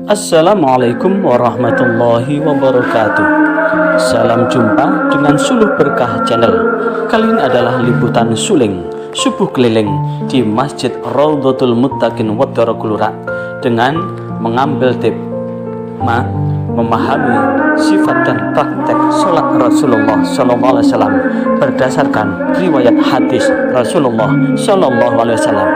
Assalamualaikum warahmatullahi wabarakatuh. Salam jumpa dengan Suluh Berkah Channel. Kali ini adalah liputan suling subuh keliling di Masjid Raudhatul Muttaqin Waddarul Ura dengan mengambil memahami sifat dan praktek sholat Rasulullah SAW berdasarkan riwayat hadis Rasulullah SAW.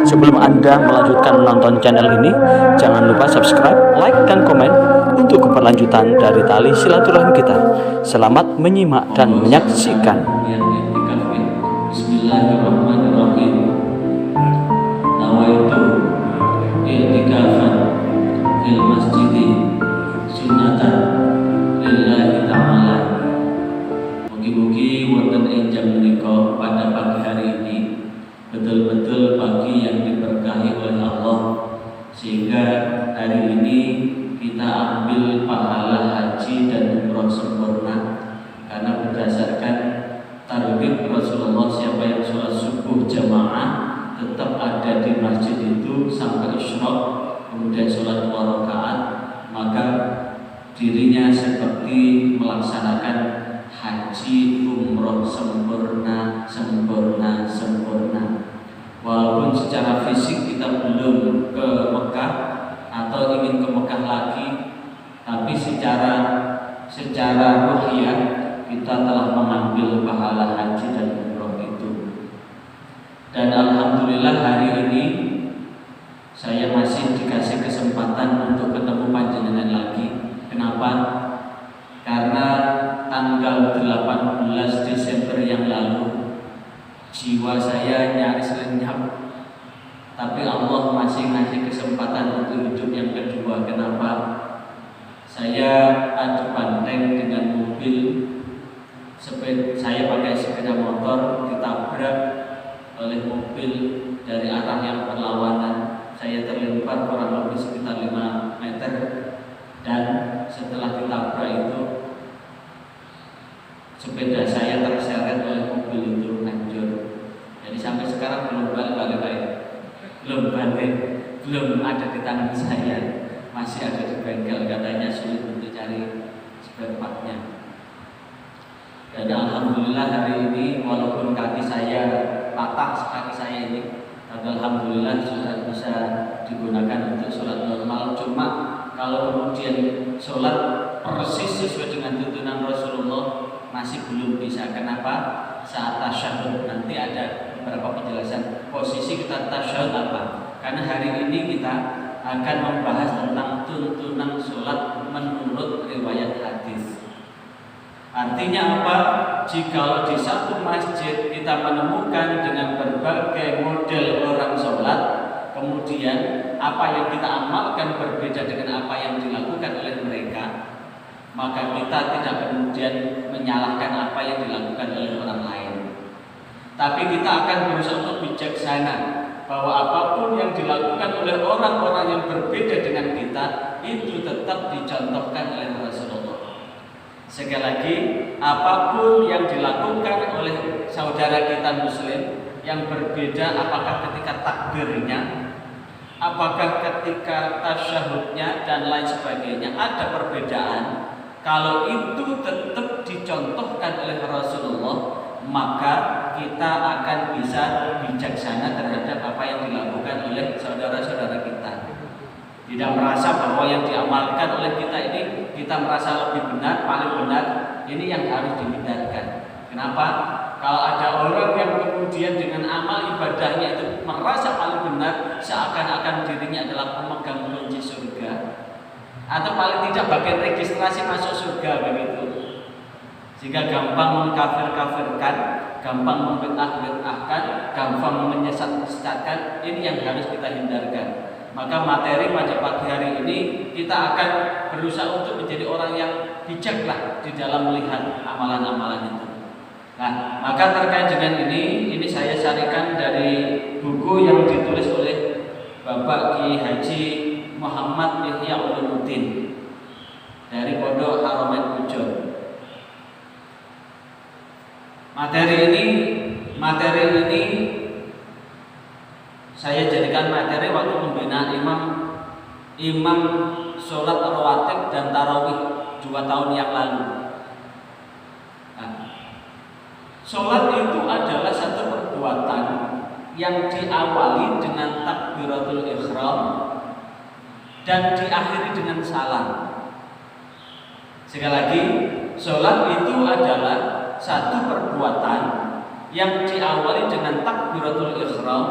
Sebelum Anda melanjutkan menonton channel ini, jangan lupa subscribe, like, dan komen untuk keberlanjutan dari tali silaturahmi kita. Selamat menyimak dan menyaksikan. Bismillahirrahmanirrahim. Nawaitu i'tikafan fil masjidi sunnatan lillahi ta'ala. Mugi-mugi wonten ing jam menika pada pagi hari ini betul-betul pagi yang diberkahi oleh Allah, sehingga hari ini kita ambil pahala haji dan umroh sempurna karena berdasarkan tarhib Rasulullah, siapa yang sholat subuh jamaah tetap ada di masjid itu sampai isyraq, kemudian sholat 2 rakaat, maka dirinya seperti melaksanakan haji umroh sempurna. Walaupun secara fisik kita belum ke Mekah atau ingin ke Mekah lagi, tapi secara ruhiyah kita telah mengambil pahala haji dan umroh itu. Dan alhamdulillah hari ini saya masih dikasih kesempatan untuk ketemu panjenengan lagi. Kenapa? Karena tanggal 18 Desember yang lalu jiwa saya nyaris lenyap, tapi Allah masih ngasih kesempatan untuk hidup yang kedua. Kenapa? Saya adu banteng dengan mobil, saya pakai sepeda motor ditabrak oleh mobil dari arah yang berlawanan. Saya terlimpar kurang lebih sekitar 5 meter, dan setelah ditabrak itu sepeda saya terseret oleh mobil itu, hancur. Jadi sampai sekarang belum balik, belum ada di tangan saya, masih ada di bengkel, katanya sulit untuk cari spare part-nya. Dan alhamdulillah hari ini walaupun kaki saya patah, kaki saya ini, tapi alhamdulillah sudah bisa digunakan untuk sholat normal. Cuma kalau kemudian sholat persis sesuai dengan tuntunan Rasulullah masih belum bisa. Kenapa? Saat tasyahud nanti ada beberapa penjelasan posisi kita tasyahud apa. Karena hari ini kita akan membahas tentang tuntunan sholat menurut riwayat hadis. Artinya apa? Jikalau di satu masjid kita menemukan dengan berbagai model orang sholat, kemudian apa yang kita amalkan berbeda dengan apa yang dilakukan oleh mereka, maka kita tidak kemudian menyalahkan apa yang dilakukan oleh orang lain. Tapi kita akan berusaha untuk bijaksana bahwa apapun yang dilakukan oleh orang-orang yang berbeda dengan kita itu tetap dicontohkan oleh Rasulullah. Sekali lagi, apapun yang dilakukan oleh saudara kita muslim yang berbeda, apakah ketika takbirnya, apakah ketika tasyahudnya dan lain sebagainya ada perbedaan, kalau itu tetap dicontohkan oleh Rasulullah, maka kita akan bisa bijaksana terhadap apa yang dilakukan oleh saudara-saudara kita. Tidak merasa bahwa yang diamalkan oleh kita ini kita merasa lebih benar, paling benar. Ini yang harus dihindarkan. Kenapa? Kalau ada orang yang kemudian dengan amal ibadahnya itu merasa paling benar, seakan-akan dirinya adalah pemegang kunci surga, atau paling tidak bagian registrasi masuk surga begitu, sehingga gampang mengkafir-kafirkan, gampang membid'ah-bid'ahkan, gampang menyesat-sesatkan. Ini yang harus kita hindarkan. Maka materi pada pagi hari ini kita akan berusaha untuk menjadi orang yang bijaklah di dalam melihat amalan-amalan itu. Nah, maka terkait dengan ini saya sarikan dari buku yang ditulis oleh Bapak Ki Haji Muhammad Yahya Ulumuddin dari Pondok Haramain Pujon. Materi ini saya jadikan materi waktu membina Imam imam sholat rawatib dan tarawih 2 tahun yang lalu. Nah, sholat itu adalah satu perbuatan yang diawali dengan takbiratul ihram dan diakhiri dengan salam. Sekali lagi, sholat itu adalah satu perbuatan yang diawali dengan takbiratul ihram,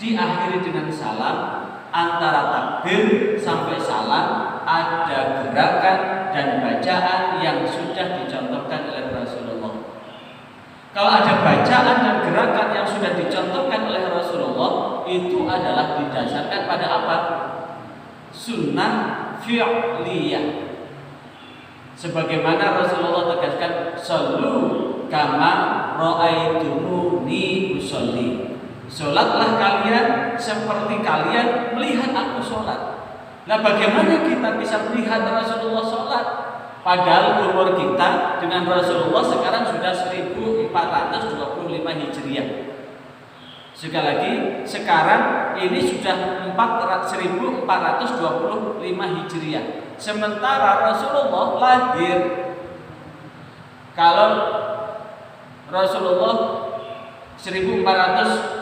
diakhiri dengan salam. Antara takbir sampai salam ada gerakan dan bacaan yang sudah dicontohkan oleh Rasulullah. Kalau ada bacaan dan gerakan yang sudah dicontohkan oleh Rasulullah, itu adalah didasarkan pada apa? Sunnah fi'liyah. Sebagaimana Rasulullah tegaskan, "Shallu kama ra'aitumuni usolli." Sholatlah kalian seperti kalian melihat aku sholat. Nah, bagaimana kita bisa melihat Rasulullah sholat? Padahal umur kita dengan Rasulullah sekarang sudah 1425 Hijriah. Sekali lagi, sekarang ini sudah 1425 Hijriah. Sementara Rasulullah lahir, kalau Rasulullah 1445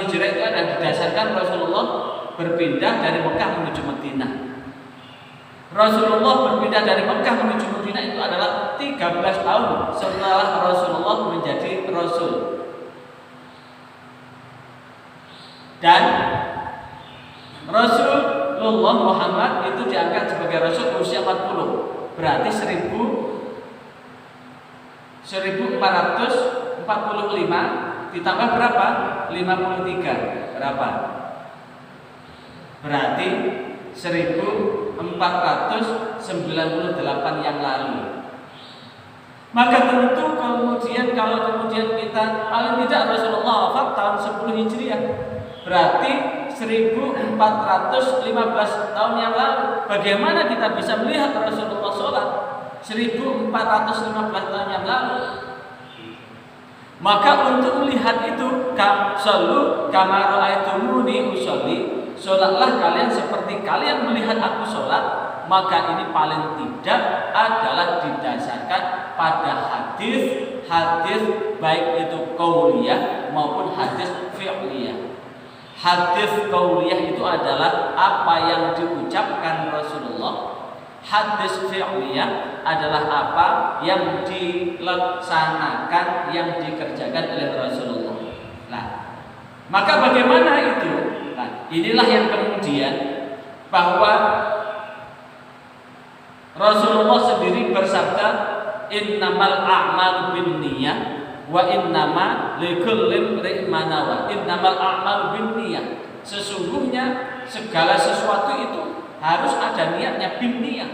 Hijriah itu ada didasarkan Rasulullah berpindah dari Mekah menuju Madinah. Rasulullah berpindah dari Mekah menuju Madinah itu adalah 13 tahun setelah Rasulullah menjadi Rasul. Dan Rasulullah Muhammad itu diangkat sebagai Rasul usia 40. Berarti 1445 ditambah berapa? 53. Berapa? Berarti 1498 yang lalu. Maka tentu kemudian kalau kemudian kita paling tidak Rasulullah wafat tahun 10 Hijriah, berarti 1415 tahun yang lalu. Bagaimana kita bisa melihat Rasulullah sholat 1415 tahun yang lalu? Maka untuk melihat itu, shallu kama ra'aitumuni usolli, sholatlah kalian seperti kalian melihat aku sholat. Maka ini paling tidak adalah didasarkan pada hadis baik itu qauliyah maupun hadis fi'liyah. Hadis qauliyah itu adalah apa yang diucapkan Rasulullah. Hadis fi'liyah adalah apa yang dilaksanakan, yang dikerjakan oleh Rasulullah. Nah, maka bagaimana itu? Nah, inilah yang kemudian bahwa Rasulullah sendiri bersabda, "Innamal a'malu binniyah wa innama likulli imrin ma nawa." Innamal a'malu binniyah. Sesungguhnya segala sesuatu itu harus ada niatnya, binniyah.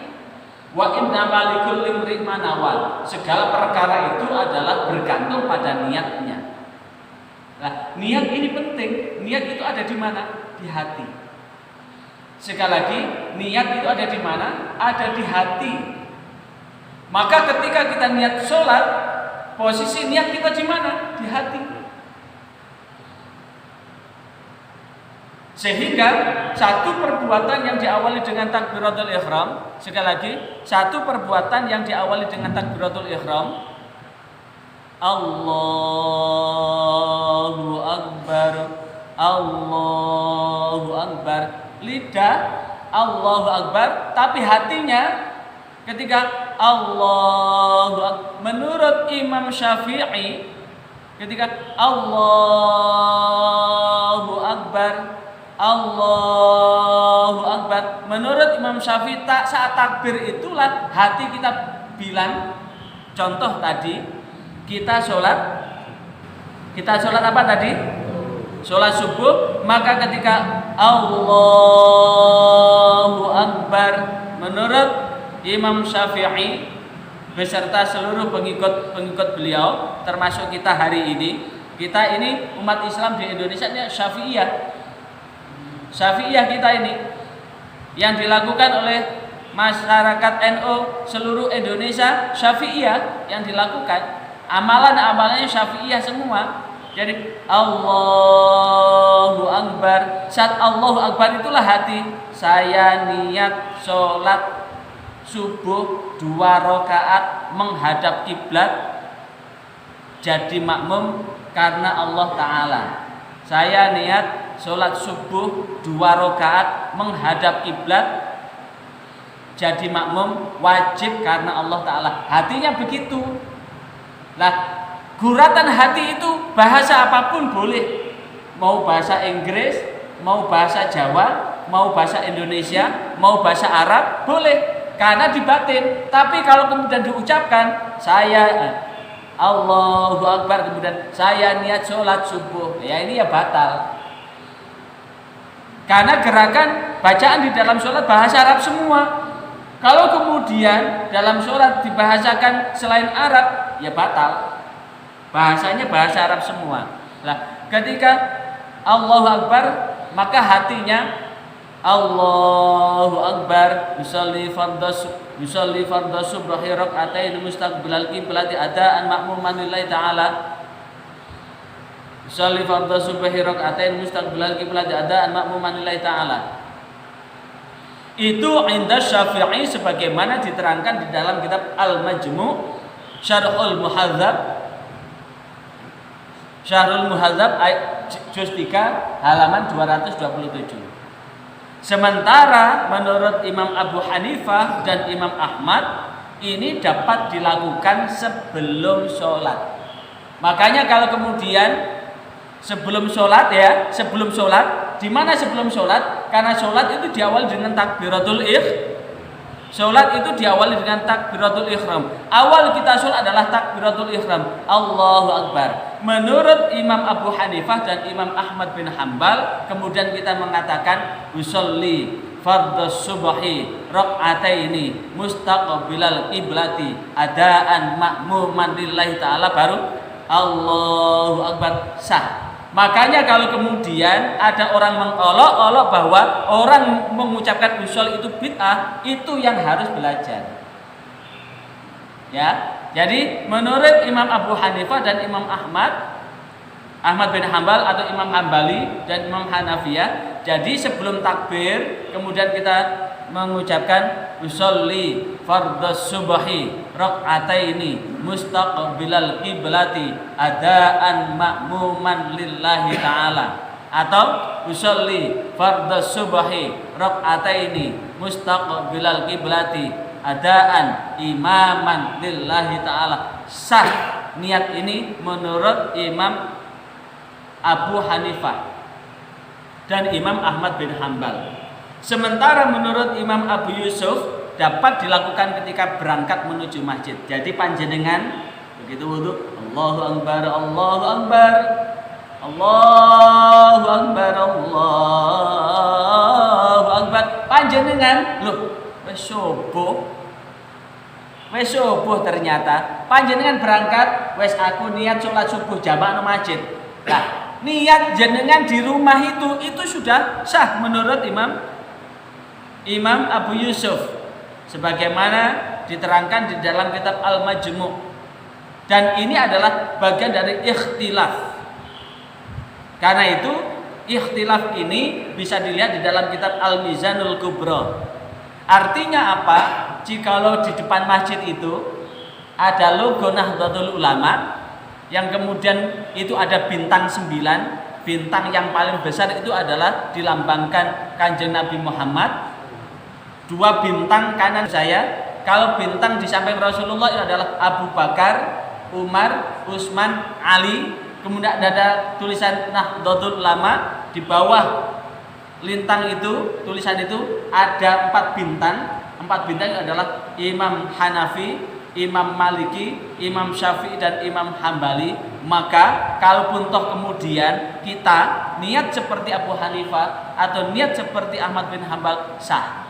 Wa innama likulli imrin ma nawa. Segala perkara itu adalah bergantung pada niatnya. Nah, niat ini penting. Niat itu ada di mana? Di hati. Sekali lagi, niat itu ada di mana? Ada di hati. Maka ketika kita niat sholat, posisi niat kita di mana? Di hati. Sehingga satu perbuatan yang diawali dengan takbiratul ihram, sekali lagi, satu perbuatan yang diawali dengan takbiratul ihram, Allahu Akbar, Allahu Akbar, lidah Allahu Akbar, tapi hatinya ketika Allahu Akbar, menurut Imam Syafi'i, ketika Allahu Akbar, Allahu Akbar, menurut Imam Syafi'i saat takbir itulah hati kita bilang. Contoh tadi kita sholat apa tadi? Sholat subuh, maka ketika Allahu Akbar, menurut Imam Syafi'i beserta seluruh pengikut beliau, termasuk kita hari ini, kita ini umat Islam di Indonesia ini Syafi'iyah kita ini, yang dilakukan oleh masyarakat NU seluruh Indonesia Syafi'iyah yang dilakukan, amalan-amalannya Syafi'iyah semua. Jadi Allahu Akbar. Saat Allahu Akbar itulah hati. Saya niat sholat subuh 2 rakaat menghadap kiblat, jadi makmum karena Allah Ta'ala. Saya niat sholat subuh 2 rakaat menghadap kiblat, jadi makmum wajib karena Allah Ta'ala. Hatinya begitu. Nah, guratan hati itu bahasa apapun boleh. Mau bahasa Inggris, mau bahasa Jawa, mau bahasa Indonesia, mau bahasa Arab, boleh. Karena di batin. Tapi kalau kemudian diucapkan, saya Allahu Akbar, kemudian saya niat sholat subuh, ya ini ya batal. Karena gerakan bacaan di dalam sholat bahasa Arab semua. Kalau kemudian dalam sholat dibahasakan selain Arab, ya batal. Bahasanya bahasa Arab semua. Nah, ketika Allahu Akbar, maka hatinya Allahu Akbar, yusalli fardhu subhi rak'atain mustaqbilal qiblati adaan ma'muman lillahi ta'ala. Yusalli fardhu subhi rak'atain mustaqbilal qiblati adaan ma'muman lillahi ta'ala. Itu inda Syafi'i sebagaimana diterangkan di dalam kitab Al-Majmu' Syarhul Muhadzab juz 3 halaman 227. Sementara menurut Imam Abu Hanifah dan Imam Ahmad ini dapat dilakukan sebelum sholat. Makanya kalau kemudian sebelum sholat, di mana sebelum sholat? Karena sholat itu diawali dengan takbiratul ihram. Awal kita sholat adalah takbiratul ihram, Allahu Akbar. Menurut Imam Abu Hanifah dan Imam Ahmad bin Hambal, kemudian kita mengatakan usolli fardhus subhi rak'ataini mustaqbilal qiblati adaan ma'muman lillahi ta'ala, baru Allahu Akbar, sah. Makanya kalau kemudian ada orang mengolok-olok bahwa orang mengucapkan usul itu bid'ah, itu yang harus belajar. Ya, jadi menurut Imam Abu Hanifah dan Imam Ahmad bin Hambal atau Imam Hambali dan Imam Hanafiyah, jadi sebelum takbir kemudian kita mengucapkan usolli fardhus subhi rak'ataini mustaqbilal qiblati adaan ma'muman lillahi ta'ala, atau usolli fardhus subhi rak'ataini mustaqbilal qiblati adaan imaman lillahi ta'ala. Sah niat ini menurut Imam Abu Hanifah dan Imam Ahmad bin Hambal. Sementara menurut Imam Abu Yusuf dapat dilakukan ketika berangkat menuju masjid. Jadi panjenengan begitu wudu, Allahu Akbar, Allahu Akbar, Allahu Akbar, Allahu Akbar. Panjenengan, loh, wis subuh ternyata. Panjenengan berangkat, wis aku niat sholat subuh jamaah nang masjid. Nah, niat jenengan di rumah itu sudah sah menurut Imam Abu Yusuf, sebagaimana diterangkan di dalam kitab Al-Majmu'. Dan ini adalah bagian dari ikhtilaf. Karena itu ikhtilaf ini bisa dilihat di dalam kitab Al-Mizanul Kubra. Artinya apa? Jikalau di depan masjid itu ada logo Nahdlatul Ulama, yang kemudian itu ada bintang 9, bintang yang paling besar itu adalah dilambangkan Kanjeng Nabi Muhammad. 2 bintang kanan saya, kalau bintang di samping Rasulullah itu adalah Abu Bakar, Umar, Utsman, Ali. Kemudian ada tulisan Nahdlatul Ulama, di bawah lintang itu, tulisan itu ada 4 bintang. 4 bintang itu adalah Imam Hanafi, Imam Maliki, Imam Syafi'i dan Imam Hambali. Maka kalaupun toh kemudian kita niat seperti Abu Hanifah atau niat seperti Ahmad bin Hambal, sah.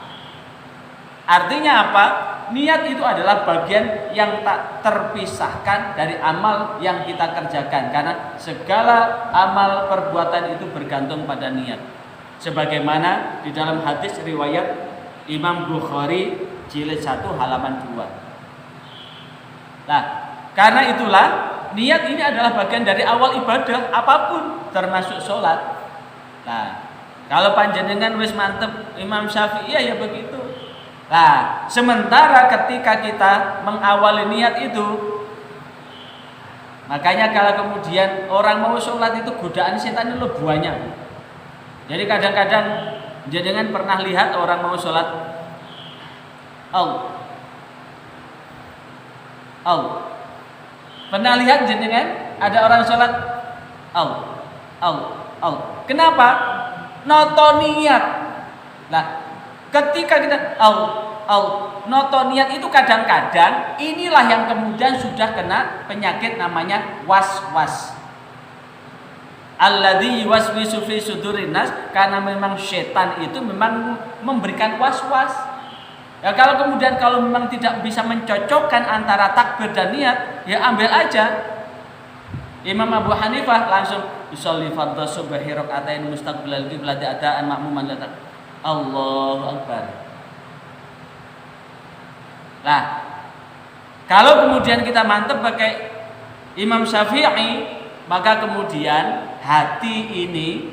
Artinya apa? Niat itu adalah bagian yang tak terpisahkan dari amal yang kita kerjakan, karena segala amal perbuatan itu bergantung pada niat. Sebagaimana di dalam hadis riwayat Imam Bukhari jilid 1 halaman 2. Nah, karena itulah Niat ini adalah bagian dari awal ibadah apapun, termasuk sholat. Nah, kalau panjenengan wis mantep Imam Syafi'i ya begitu. Nah, sementara ketika kita mengawali niat itu, makanya kalau kemudian orang mau sholat itu godaan setan itu banyak. Jadi kadang-kadang jenengan pernah lihat orang mau sholat, pernah lihat jenengan ada orang sholat, kenapa? Noto niat. Nah, ketika kita noto niat itu kadang-kadang inilah yang kemudian sudah kena penyakit namanya was-was. Alladzi yuwaswisu fi sudurin nas, karena memang setan itu memang memberikan was-was. Ya kalau memang tidak bisa mencocokkan antara takbir dan niat, ya ambil aja. Imam Abu Hanifah langsung usolli fardhu subhi rakaatain mustaqbilal qiblat adaan makmuman latak. Allahu Akbar. Nah, kalau kemudian kita mantap pakai Imam Syafi'i, maka kemudian hati ini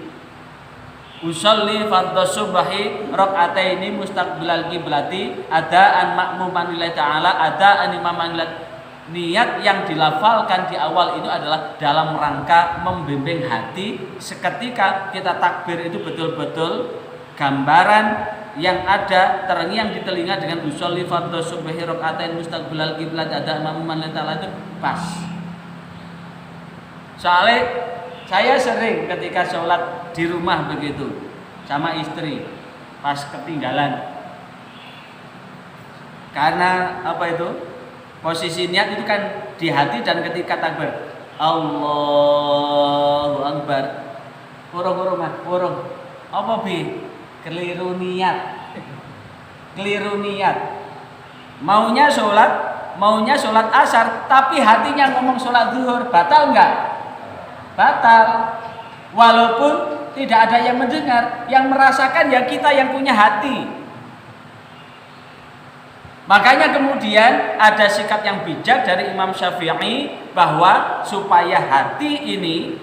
usolli fardhu subhi rakaataini mustaqbilal qiblati adaan makmuman lillahi ta'ala adaan imaman niat yang dilafalkan di awal itu adalah dalam rangka membimbing hati seketika kita takbir itu betul-betul gambaran yang ada terngiang di telinga dengan usolli fardhu subhi rakaatain mustaqbilal qiblat adaan makmuman lillahi ta'ala itu pas. Soalnya saya sering ketika sholat di rumah begitu sama istri pas ketinggalan, karena apa itu posisi niat itu kan di hati dan ketika takbir Allahu Akbar urung apa bi keliru niat maunya sholat asar tapi hatinya ngomong sholat zuhur, batal enggak? Batal. Walaupun tidak ada yang mendengar, yang merasakan ya kita yang punya hati. Makanya kemudian ada sikap yang bijak dari Imam Syafi'i bahwa supaya hati ini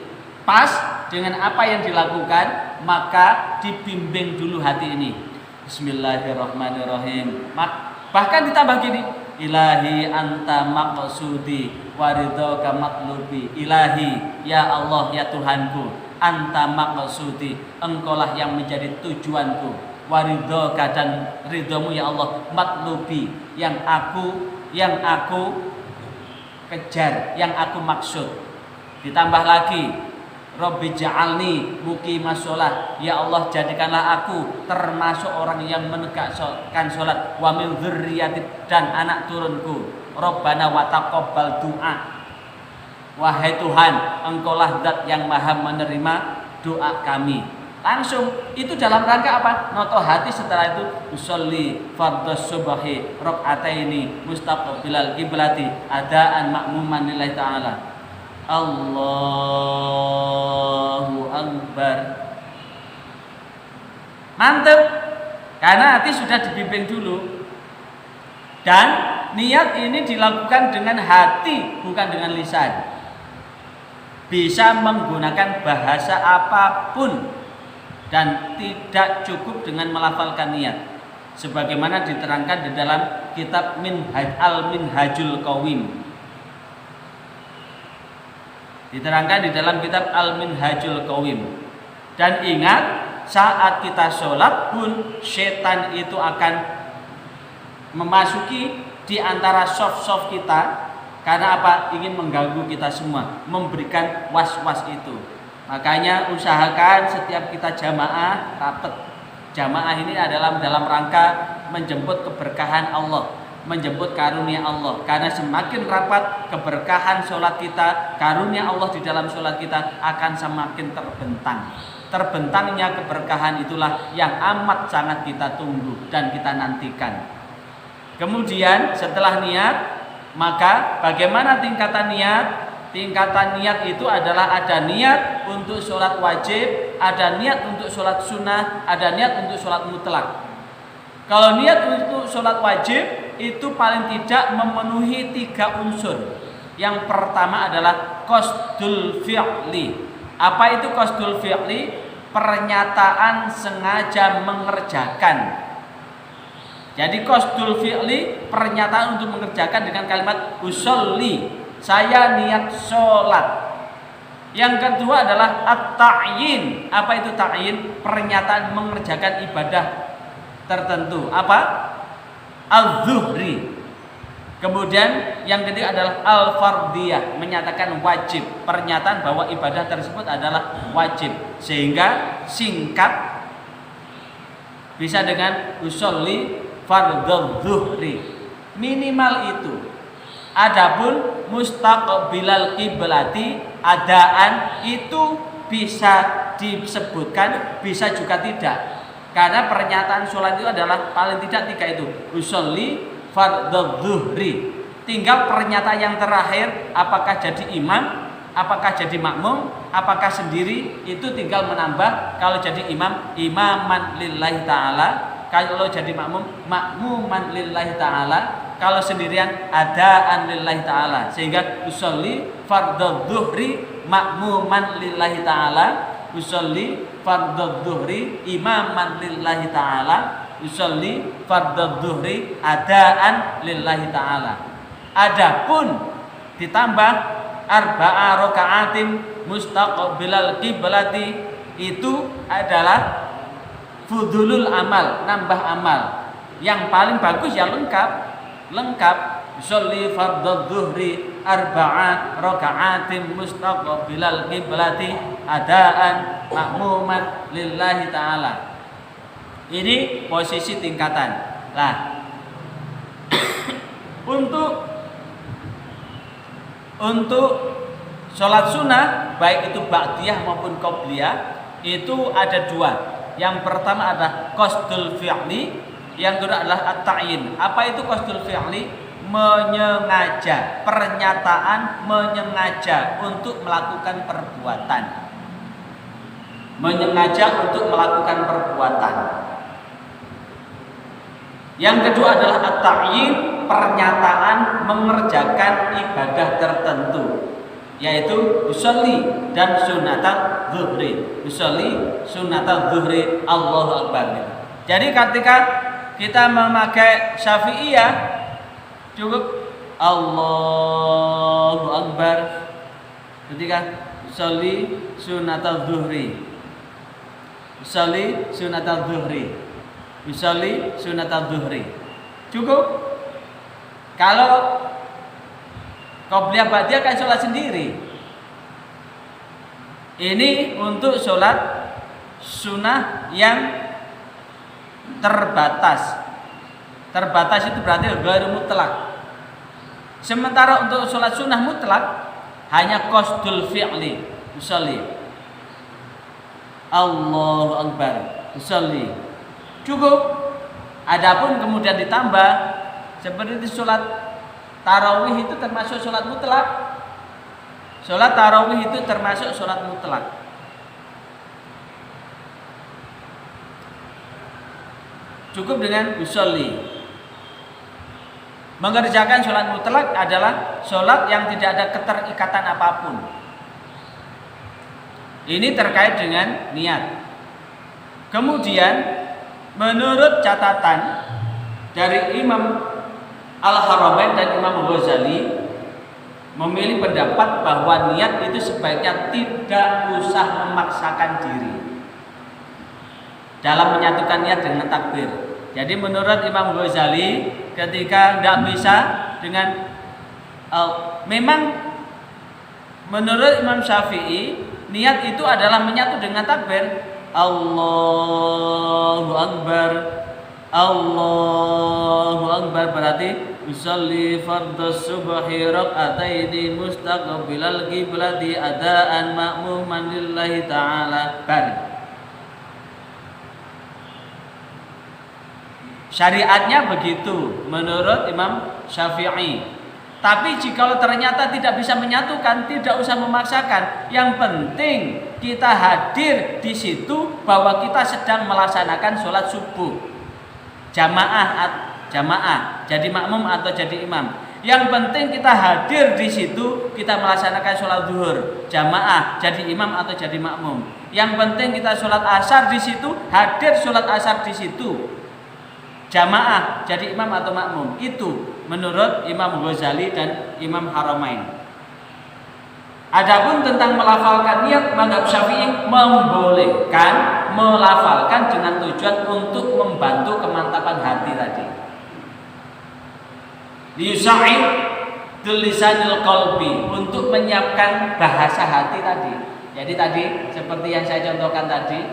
pas dengan apa yang dilakukan, maka dibimbing dulu hati ini. Bismillahirrahmanirrahim. Bahkan ditambah gini, Ilahi anta maqsudi waridhoka matlubi. Ilahi, ya Allah, ya Tuhanku, anta maqsudi, engkaulah yang menjadi tujuanku, waridhoka dan ridhomu ya Allah, matlubi, yang aku kejar, yang aku maksud. Ditambah lagi, Rabbi ja'alni muqimas sholat, ya Allah jadikanlah aku termasuk orang yang menegakkan sholat, wa min dzurriyyati, dan anak turunku. Rabbana wa taqabbal du'a, wahai Tuhan engkaulah zat yang maha menerima doa kami. Langsung itu dalam rangka apa? Noto hati. Setelah itu usolli fardhu subhi rakaataini mustaqbilal qiblati adaan makmuman lillahi ta'ala. Allahu Akbar. Mantap. Karena hati sudah dibimbing dulu. Dan niat ini dilakukan dengan hati, bukan dengan lisan. Bisa menggunakan bahasa apapun dan tidak cukup dengan melafalkan niat. Sebagaimana diterangkan di dalam kitab Al-Minhajul Qawim. Diterangkan di dalam kitab Al-Minhajul Qawim. Dan ingat, saat kita sholat pun setan itu akan memasuki di antara soft kita. Karena apa? Ingin mengganggu kita semua, memberikan was-was itu. Makanya usahakan setiap kita jamaah rapat. Jamaah ini adalah dalam rangka menjemput keberkahan Allah, menjemput karunia Allah. Karena semakin rapat keberkahan sholat kita, karunia Allah di dalam sholat kita akan semakin terbentang. Terbentangnya keberkahan itulah yang amat sangat kita tunggu dan kita nantikan. Kemudian setelah niat, maka bagaimana tingkatan niat? Tingkatan niat itu adalah ada niat untuk sholat wajib, ada niat untuk sholat sunnah, ada niat untuk sholat mutlak. Kalau niat untuk sholat wajib itu paling tidak memenuhi 3 unsur. Yang pertama adalah qasdul fi'li. Apa itu qasdul fi'li? Pernyataan sengaja mengerjakan. Jadi qasdul fi'li pernyataan untuk mengerjakan dengan kalimat usolli, saya niat sholat. Yang kedua adalah at-ta'yin. Apa itu ta'yin? Pernyataan mengerjakan ibadah tertentu. Apa? Al-zuhri. Kemudian yang ketiga adalah al-fardiyah, menyatakan wajib, pernyataan bahwa ibadah tersebut adalah wajib. Sehingga singkat bisa dengan usolli fardhu zuhri. Minimal itu. Adapun mustaqbilal qiblati, adaan itu bisa disebutkan, bisa juga tidak. Karena pernyataan sholat itu adalah paling tidak 3 itu. Usolli fardhu zuhri. Tinggal pernyataan yang terakhir, apakah jadi imam, apakah jadi makmum, apakah sendiri, itu tinggal menambah. Kalau jadi imam, imaman lillahi ta'ala. Kalau jadi makmum, makmuman lillahi ta'ala. Kalau sendirian, adaan lillahi ta'ala. Sehingga usolli fardhu zuhri makmuman lillahi ta'ala, usolli fardhu zuhri imaman lillahi ta'ala, usolli fardhu zuhri adaan lillahi ta'ala. Adapun ditambah arba'a raka'atin mustaqbilal qiblati, itu adalah fudulul amal, nambah amal. Yang paling bagus ya lengkap. Usolli fardhu zuhri arba'a raka'atin mustaqbilal qiblati adaan makmuman lillahi ta'ala. Ini posisi tingkatan. Nah, untuk sholat sunnah baik itu ba'diyah maupun qobliyah itu ada 2. Yang pertama adalah qasdul fi'li, yang kedua adalah at-ta'yin. Apa itu qasdul fi'li? Menyengaja, pernyataan menyengaja untuk melakukan perbuatan. Menyengaja untuk melakukan perbuatan. Yang kedua adalah at-ta'yin, pernyataan mengerjakan ibadah tertentu, yaitu usolli dan sunatal zuhri. Usolli sunatal zuhri, Allahu Akbar. Jadi ketika kita memakai Syafi'iyah cukup Allahu Akbar. Ketika usolli sunatal zuhri, usolli sunatal zuhri, usolli sunatal zuhri, cukup. Kalau qobliyah ba'diyah kan sholat sendiri. Ini untuk sholat sunnah yang terbatas. Terbatas itu berarti ghairu mutlak. Sementara untuk sholat sunnah mutlak hanya qasdul fi'li, usolli Allahu Akbar, usolli, cukup. Adapun kemudian ditambah seperti sholat tarawih itu termasuk sholat mutlak. Sholat tarawih itu termasuk sholat mutlak. Cukup dengan usolli. Mengerjakan sholat mutlak adalah sholat yang tidak ada keterikatan apapun. Ini terkait dengan niat. Kemudian menurut catatan dari Imam Al-Haramain dan Imam Ghazali memilih pendapat bahwa niat itu sebaiknya tidak usah memaksakan diri dalam menyatukan niat dengan takbir. Jadi menurut Imam Ghazali ketika tidak bisa dengan memang menurut Imam Syafi'i niat itu adalah menyatu dengan takbir. Allahu Akbar, Allahu Akbar, berarti usolli fardhu subhi rak'ataini mustaqbilal qiblati adaan ma'muman lillahi ta'ala. Syariatnya begitu menurut Imam Syafi'i. Tapi jika ternyata tidak bisa menyatukan, tidak usah memaksakan. Yang penting kita hadir di situ bahwa kita sedang melaksanakan sholat subuh jamaah, jadi makmum atau jadi imam. Yang penting kita hadir di situ, kita melaksanakan sholat zuhur jamaah, jadi imam atau jadi makmum. Yang penting kita sholat asar di situ, hadir sholat asar di situ, jamaah, jadi imam atau makmum. Itu menurut Imam Ghazali dan Imam Haramain. Adapun tentang melafalkan niat, mazhab Syafi'i membolehkan melafalkan dengan tujuan untuk membantu kemantapan hati tadi. Liyusa'id lisanil qalbi, untuk menyiapkan bahasa hati tadi. Jadi tadi seperti yang saya contohkan tadi,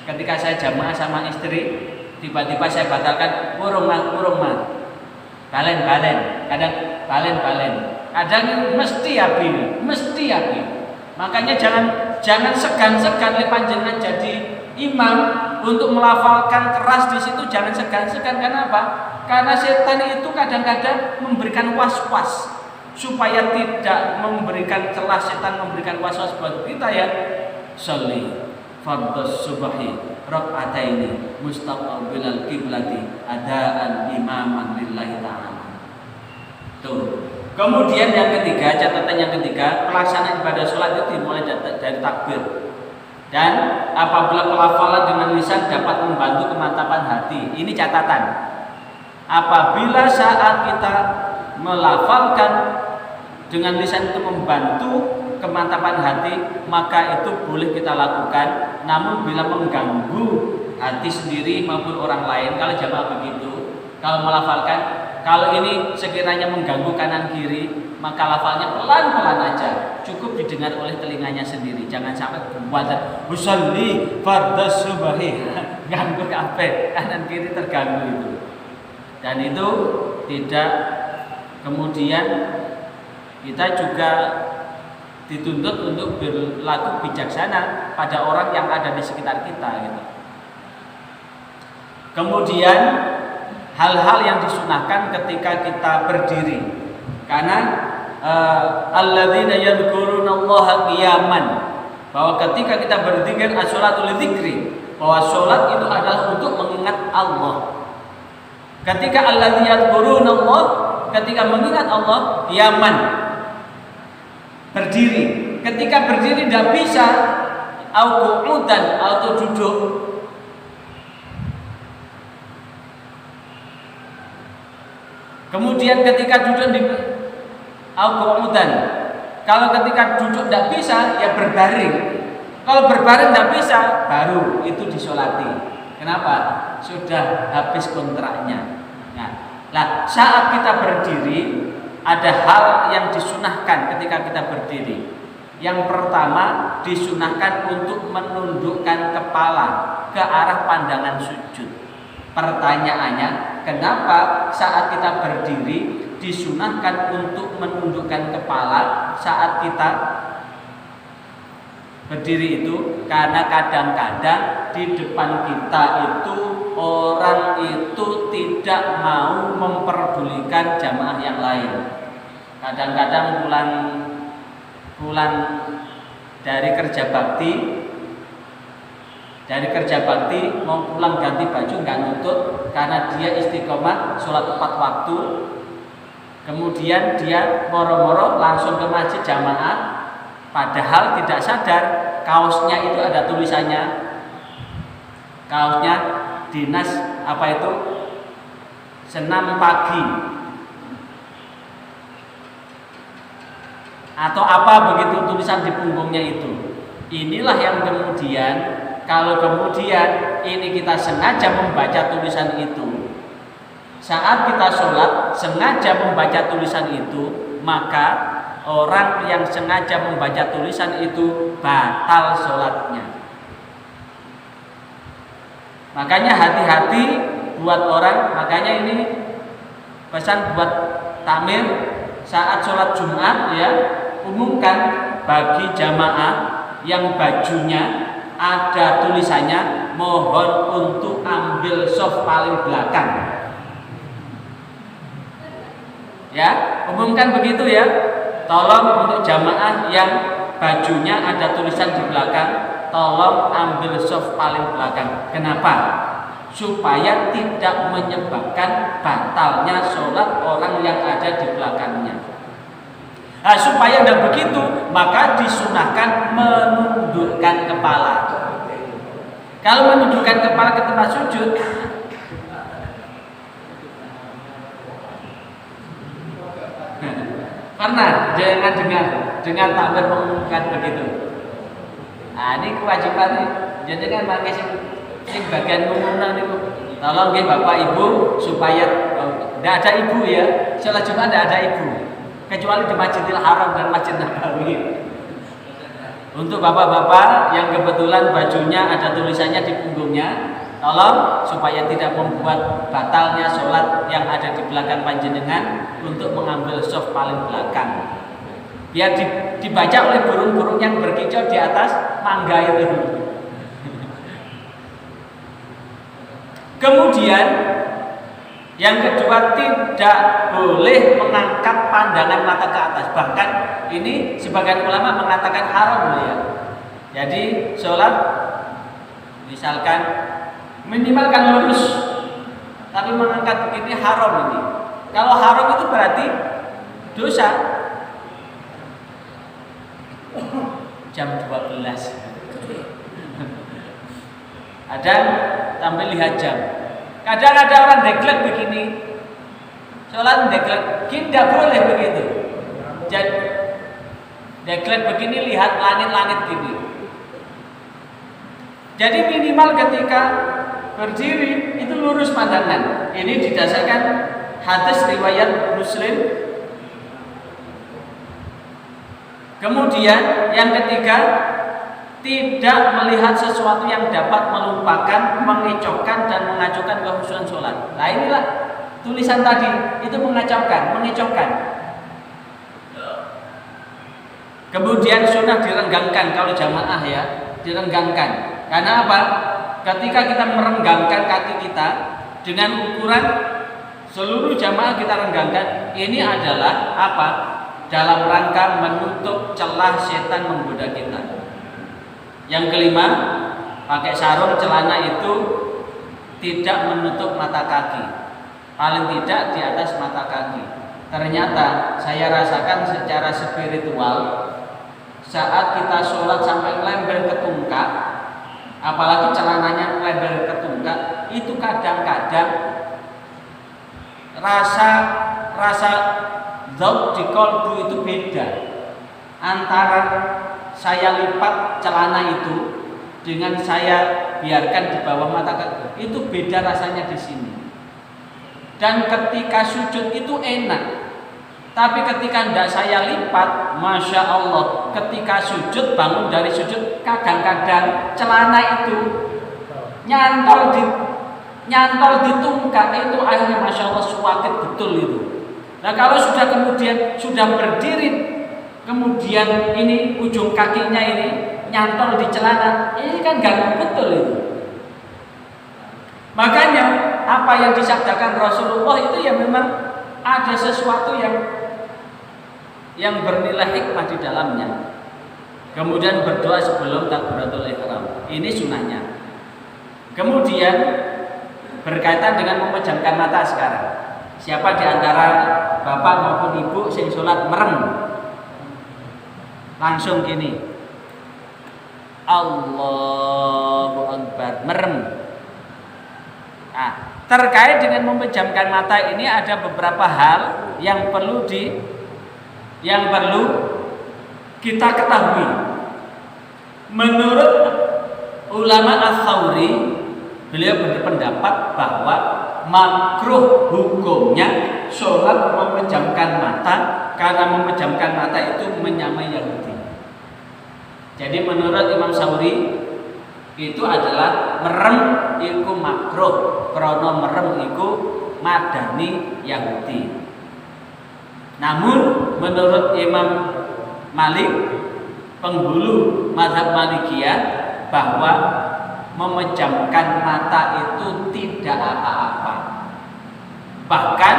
ketika saya jamaah sama istri, tiba-tiba saya batalkan urung mah. Balen, kadang balen. Kadang mesti api. Makanya jangan segan-segan le panjenengan jadi imam untuk melafalkan keras di situ, jangan segan-segan. Karena apa? Karena setan itu kadang-kadang memberikan was-was, supaya tidak memberikan celah setan memberikan was-was buat kita ya. Sholli fardhus subhi rak'ataini mustaqbilal qiblati adaan imaman lillahi ta'ala. Tuh. Kemudian yang ketiga, catatan yang ketiga, pelaksanaan ibadah sholat itu dimulai dari takbir. Dan apabila pelafalan dengan lisan dapat membantu kemantapan hati. Ini catatan. Apabila saat kita melafalkan dengan lisan itu membantu kemantapan hati, maka itu boleh kita lakukan. Namun bila mengganggu hati sendiri maupun orang lain, kalau jamaah begitu, kalau melafalkan, kalau ini sekiranya mengganggu kanan kiri, maka lafalnya pelan-pelan aja, cukup didengar oleh telinganya sendiri. Jangan sampai berbuat usolli fardhus subhi, ganggu kabeh, kanan kiri terganggu itu. Dan itu tidak, kemudian kita juga dituntut untuk berlaku bijaksana pada orang yang ada di sekitar kita gitu. Kemudian hal-hal yang disunahkan ketika kita berdiri, karena alladzina yadhkurunallaha qiyaman, bahwa ketika kita berzikir as-sholatu lidzikri, bahwa sholat itu adalah untuk mengingat Allah. Ketika alladzina yadhkurunallah, ketika mengingat Allah, qiyaman, berdiri. Ketika berdiri tidak bisa au qu'udan atau duduk. Kemudian ketika duduk di al-qu'udan. Kalau ketika duduk tidak bisa, ya berbaring. Kalau berbaring tidak bisa, baru itu disolati. Kenapa? Sudah habis kontraknya. Nah, saat kita berdiri, ada hal yang disunahkan ketika kita berdiri. Yang pertama, disunahkan untuk menundukkan kepala ke arah pandangan sujud. Pertanyaannya, kenapa saat kita berdiri disunahkan untuk menundukkan kepala saat kita berdiri itu? Karena kadang-kadang di depan kita itu orang itu tidak mau memperdulikan jamaah yang lain. Kadang-kadang pulang dari kerja bakti mau pulang ganti baju nggak nutut karena dia istiqomah sholat tepat waktu. Kemudian dia moro-moro langsung ke masjid jamaah, padahal tidak sadar kaosnya itu ada tulisannya, kaosnya dinas apa itu, senam pagi atau apa begitu tulisan di punggungnya itu. Inilah yang kemudian, kalau kemudian ini kita sengaja membaca tulisan itu, saat kita sholat sengaja membaca tulisan itu, maka orang yang sengaja membaca tulisan itu batal sholatnya. Makanya hati-hati buat orang, makanya ini pesan buat takmir saat sholat Jumat ya, umumkan bagi jamaah yang bajunya ada tulisannya mohon untuk ambil soft paling belakang. Ya, umumkan begitu ya. Tolong untuk jamaah yang bajunya ada tulisan di belakang, tolong ambil soft paling belakang. Kenapa? supaya tidak menyebabkan batalnya sholat orang yang ada di belakangnya. Nah, supaya tidak begitu, maka disunahkan menundukkan kepala. Kalau menundukkan kepala ke tempat sujud, pernah jangan dengar takbir mengumumkan begitu. Nah, ini kewajiban nih. Jadi kan pakai sing bagian umumnya itu. Tolong nggih Bapak Ibu supaya tidak ada ibu ya. Sholat Jumat tidak ada ibu. Kecuali di Masjidil Haram dan Masjid Nabawi. Untuk bapak-bapak yang kebetulan bajunya ada tulisannya di punggungnya, tolong supaya tidak membuat batalnya sholat yang ada di belakang panjenengan untuk mengambil soft paling belakang. Biar dibaca oleh burung-burung yang berkicau di atas mangga itu. Kemudian yang kedua, tidak boleh mengangkat pandangan mata ke atas. Bahkan ini sebagian ulama mengatakan haram ya. Jadi sholat misalkan minimal kan lurus, tapi mengangkat begini haram ini. Kalau haram itu berarti dosa. Jam 12 ada sampai lihat jam. Kadang ada orang deklek begini, sholat deklek, tidak boleh begitu. Jadi deklek begini, lihat langit-langit gini. Jadi minimal ketika berdiri itu lurus pandangan. Ini didasarkan hadis riwayat Muslim. Kemudian yang ketiga, tidak melihat sesuatu yang dapat melupakan, mengecohkan dan mengacuhkan kehusuan sholat. Nah inilah tulisan tadi, itu mengecohkan. Kemudian sunnah direnggangkan kalau jamaah ya, direnggangkan. Karena apa? Ketika kita merenggangkan kaki kita dengan ukuran seluruh jamaah kita renggangkan, ini adalah apa? Dalam rangka menutup celah setan menggoda kita. Yang kelima, pakai sarung celana itu tidak menutup mata kaki, paling tidak di atas mata kaki. Ternyata saya rasakan secara spiritual saat kita sholat sampai lembel ke tungkak, apalagi celananya lembel ke tungkak, itu kadang-kadang rasa zaut di kolbu itu beda antara saya lipat celana itu dengan saya biarkan di bawah mata kaki, itu beda rasanya di sini. Dan ketika sujud itu enak, tapi ketika tidak saya lipat, masya Allah, ketika sujud, bangun dari sujud, kadang-kadang celana itu nyantol di tungkak itu, akhirnya masya Allah suwakit betul itu. Nah kalau kemudian sudah berdiri, kemudian ini ujung kakinya ini nyantol di celana, ini kan ganggu betul itu. Makanya apa yang disabdakan Rasulullah itu ya memang ada sesuatu yang bernilai hikmah di dalamnya. Kemudian berdoa sebelum takbiratul ihram, ini sunahnya. Kemudian berkaitan dengan memejamkan mata sekarang. Siapa di antara bapak maupun ibu sing sholat merem? Langsung gini, Allahu Akbar, merem. Nah, terkait dengan memejamkan mata ini ada beberapa hal yang perlu kita ketahui. Menurut ulama Ats-Tsauri, beliau berpendapat bahwa makruh hukumnya sholat memejamkan mata, karena memejamkan mata itu menyamai Yahudi. Jadi menurut Imam Tsauri itu adalah merem iku makruh, krana merem iku madani Yahudi. Namun menurut Imam Malik, penghulu mazhab Malikiyah, bahwa memejamkan mata itu tidak apa-apa. Bahkan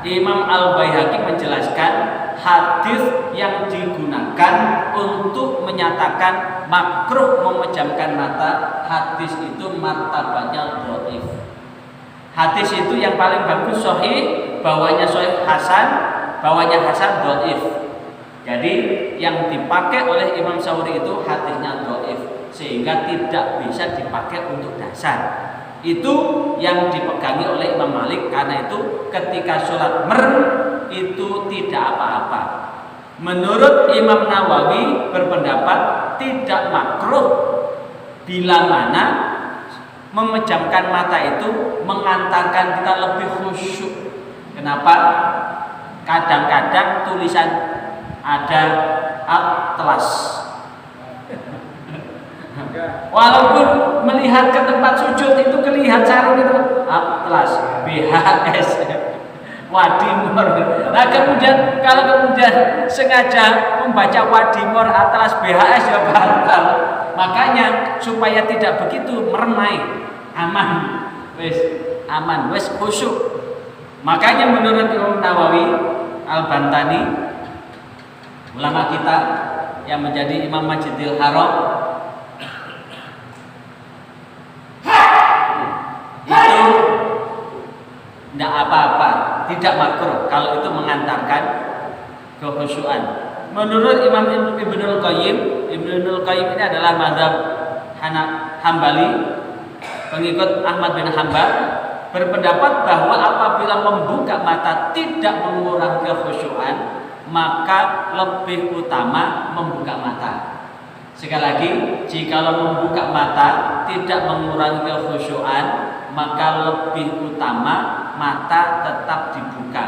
Imam Al-Baihaqi menjelaskan hadis yang digunakan untuk menyatakan makruh memejamkan mata, hadis itu martabatnya dhaif. Hadis itu yang paling bagus sahih, bawahnya sahih hasan, bawahnya hasan dhaif. Jadi yang dipakai oleh Imam Syafi'i itu hadisnya dhaif, sehingga tidak bisa dipakai untuk dasar. Itu yang dipegangi oleh Imam Malik, karena itu ketika sholat merem itu tidak apa-apa. Menurut Imam Nawawi berpendapat tidak makruh bila mana memejamkan mata itu mengantarkan kita lebih khusyuk. Kenapa? Kadang-kadang tulisan ada atlas. Walaupun melihat ke tempat sujud itu kelihatan sarung itu atlas, BHS, Wadimor. Nah kemudian kalau kemudian sengaja membaca Wadimor, atlas, BHS ya batal. Makanya supaya tidak begitu meremai, aman, wes khusyuk. Makanya menurut Imam Nawawi Al-Bantani, ulama kita yang menjadi Imam Masjidil Haram, itu tidak apa-apa, tidak makruh kalau itu mengantarkan kekhusyuan. Menurut Imam Ibnul Qayyim ini adalah mazhab Hambali, pengikut Ahmad bin Hanbal, berpendapat bahwa apabila membuka mata tidak mengurangi kekhusyuan, maka lebih utama membuka mata. Sekali lagi, jika membuka mata tidak mengurangi kekhusyuan, maka lebih utama mata tetap dibuka.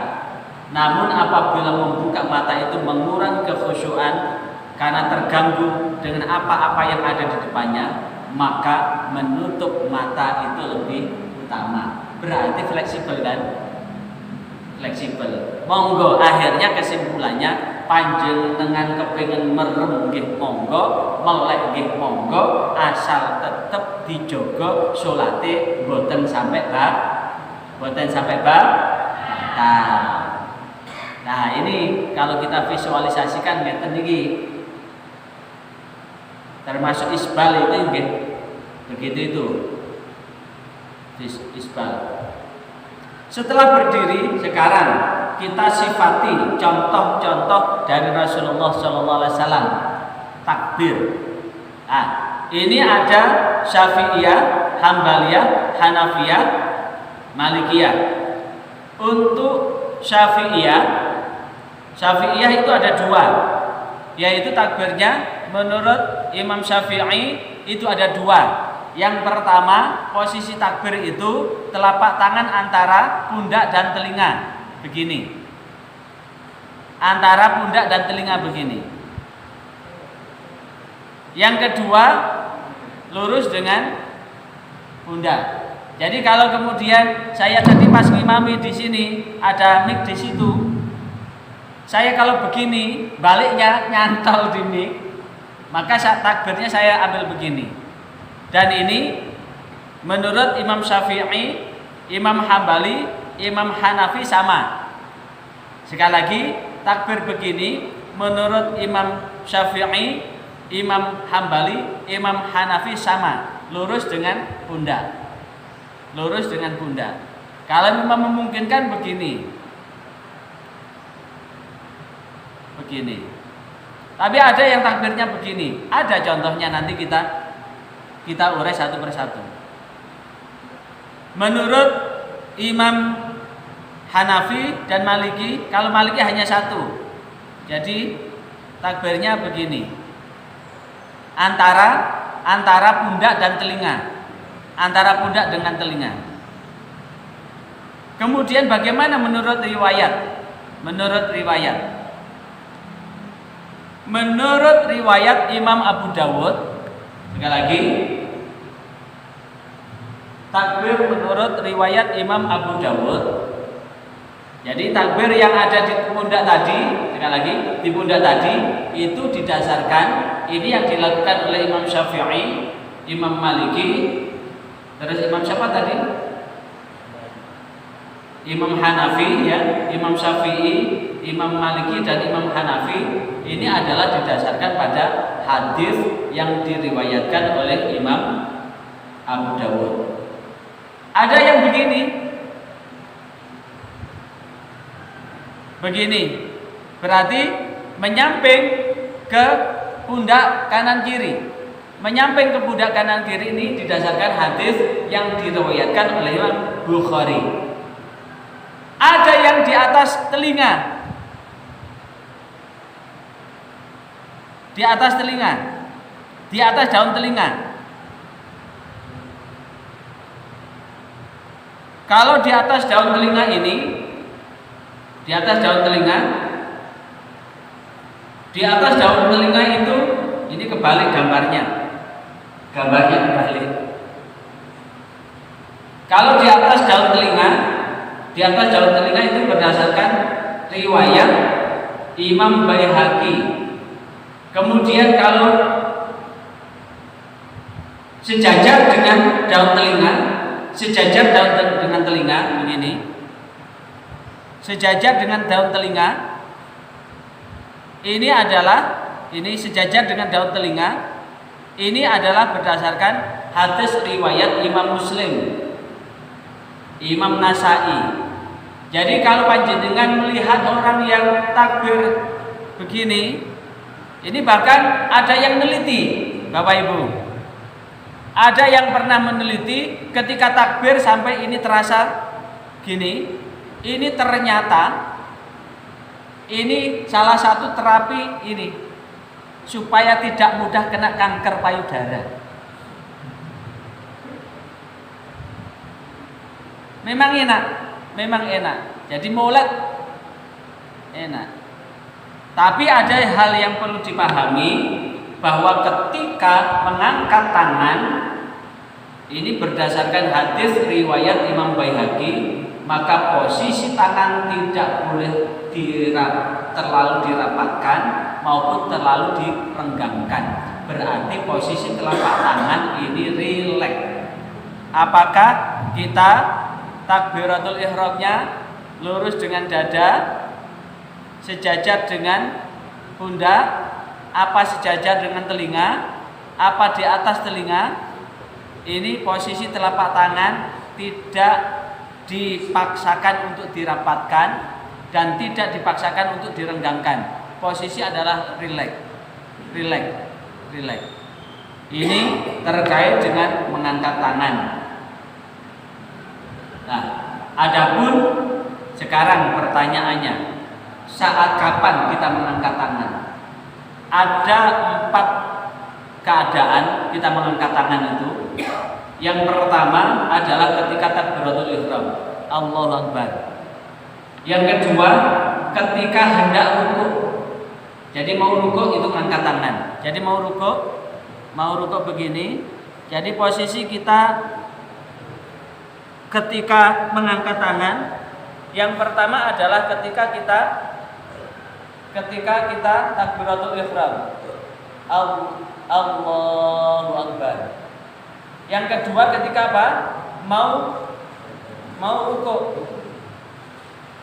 Namun apabila membuka mata itu mengurangi kekhusyuan karena terganggu dengan apa-apa yang ada di depannya, maka menutup mata itu lebih utama. Berarti fleksibel kan? Fleksibel. Monggo, akhirnya kesimpulannya panjenengan kepengin merem nggih monggo, melek nggih monggo, asal tetep dijogo salate boten sampai batal. Nah, ini kalau kita visualisasikan ngeten iki. Termasuk isbal itu nggih. Begitu itu. Isbal. Setelah berdiri, sekarang kita sifati contoh-contoh dari Rasulullah SAW. Takbir. Nah, ini ada Syafi'iyah, Hambaliyah, Hanafiyah, Malikiyah. Untuk Syafi'iyah itu ada dua, yaitu takbirnya menurut Imam Syafi'i itu ada dua. Yang pertama, posisi takbir itu telapak tangan antara pundak dan telinga begini, antara pundak dan telinga begini. Yang kedua, lurus dengan pundak. Jadi kalau kemudian saya tadi pas ngimami di sini ada mic di situ, saya kalau begini baliknya nyantol di mic, maka takbirnya saya ambil begini. Dan ini menurut Imam Syafi'i, Imam Hambali, Imam Hanafi sama. Sekali lagi, takbir begini menurut Imam Syafi'i, Imam Hambali, Imam Hanafi sama, lurus dengan pundak. Lurus dengan pundak. Kalau memang memungkinkan begini. Begini. Tapi ada yang takbirnya begini. Ada contohnya, nanti kita urai satu persatu. Menurut Imam Hanafi dan Maliki, kalau Maliki hanya satu. Jadi takbirnya begini. Antara pundak dan telinga. Antara pundak dengan telinga. Kemudian bagaimana menurut riwayat? Menurut riwayat Imam Abu Dawud, sekali lagi, takbir menurut riwayat Imam Abu Dawud. Jadi takbir yang ada di pundak tadi, sekali lagi, di pundak tadi itu didasarkan, ini yang dilakukan oleh Imam Syafi'i, Imam Maliki, terus Imam siapa tadi? Imam Hanafi, ya, Imam Syafi'i, Imam Maliki dan Imam Hanafi. Ini adalah didasarkan pada hadis yang diriwayatkan oleh Imam Abu Dawud. Ada yang begini, begini, berarti menyamping ke pundak kanan kiri. Menyamping ke pundak kanan kiri ini didasarkan hadis yang diriwayatkan oleh Imam Bukhari. Ada yang di atas telinga. Di atas telinga. Di atas daun telinga. Kalau di atas daun telinga ini, di atas daun telinga, di atas daun telinga itu, ini kebalik gambarnya. Gambarnya kebalik. Kalau di atas daun telinga, di atas daun telinga itu berdasarkan riwayat Imam Baihaqi. Kemudian kalau sejajar dengan daun telinga, sejajar dengan telinga begini, sejajar dengan daun telinga, ini sejajar dengan daun telinga. Ini adalah berdasarkan hadis riwayat Imam Muslim, Imam Nasai. Jadi kalau panjenengan melihat orang yang takbir begini, ini bahkan ada yang meneliti, Bapak Ibu. Ada yang pernah meneliti ketika takbir sampai ini terasa gini, ini ternyata ini salah satu terapi ini supaya tidak mudah kena kanker payudara. Memang enak. Jadi molek enak. Tapi ada hal yang perlu dipahami, bahwa ketika mengangkat tangan ini berdasarkan hadis riwayat Imam Baihaqi, maka posisi tangan tidak boleh terlalu dirapatkan maupun terlalu direnggangkan. Berarti posisi telapak tangan ini rileks. Apakah kita takbiratul ihramnya lurus dengan dada, sejajar dengan pundak, apa sejajar dengan telinga, apa di atas telinga? Ini posisi telapak tangan tidak dipaksakan untuk dirapatkan dan tidak dipaksakan untuk direnggangkan. Posisi adalah rileks. Ini terkait dengan mengangkat tangan. Nah, adapun sekarang pertanyaannya, saat kapan kita mengangkat tangan? Ada 4 keadaan kita mengangkat tangan itu. Yang pertama adalah ketika takbiratul ihram, Allahu Akbar. Yang kedua, ketika hendak rukuk. Jadi mau rukuk itu mengangkat tangan. Jadi mau rukuk begini. Jadi posisi kita ketika mengangkat tangan, yang pertama adalah ketika kita takbiratul ihram, Allahu Akbar. Yang kedua ketika apa? Mau rukuk.